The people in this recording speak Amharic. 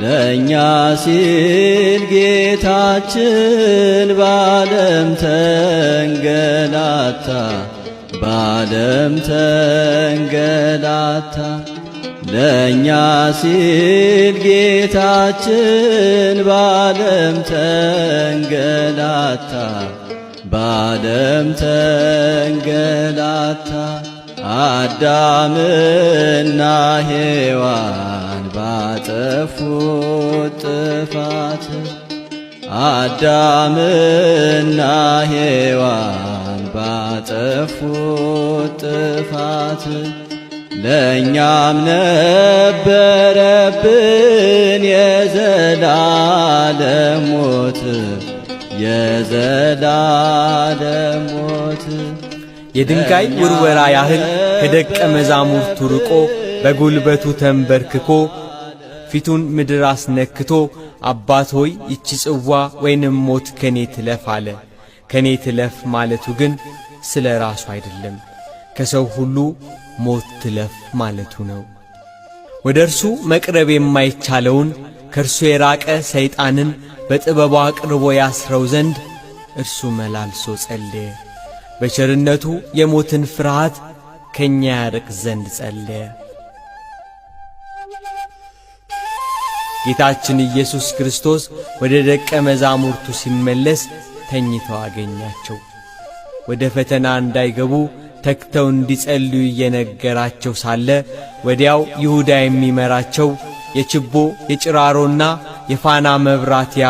ለእኛ ሲል ጌታችን ባለም ተንገላታ፣ ባለም ተንገላታ። ለእኛ ሲል ጌታችን ባለም ተንገላታ፣ ባለም ተንገላታ። አዳምና ሔዋን ባጠፉት ጥፋት፣ አዳምና ሔዋን ባጠፉት ጥፋት፣ ለእኛም ነበረብን የዘላለም ሞት፣ የዘላለም ሞት። የድንጋይ ውርወራ ያህል ከደቀ መዛሙርቱ ርቆ በጉልበቱ ተንበርክኮ ፊቱን ምድር አስነክቶ አባት ሆይ ይቺ ጽዋ ወይንም ሞት ከኔ ትለፍ አለ። ከኔ ትለፍ ማለቱ ግን ስለ ራሱ አይደለም፣ ከሰው ሁሉ ሞት ትለፍ ማለቱ ነው። ወደ እርሱ መቅረብ የማይቻለውን ከእርሱ የራቀ ሰይጣንን በጥበቡ አቅርቦ ያስረው ዘንድ እርሱ መላልሶ ጸለየ። በቸርነቱ የሞትን ፍርሃት ከኛ ያርቅ ዘንድ ጸለየ። ጌታችን ኢየሱስ ክርስቶስ ወደ ደቀ መዛሙርቱ ሲመለስ ተኝተው አገኛቸው። ወደ ፈተና እንዳይገቡ ተግተው እንዲጸልዩ እየነገራቸው ሳለ ወዲያው ይሁዳ የሚመራቸው የችቦ የጭራሮና የፋና መብራት የያዙ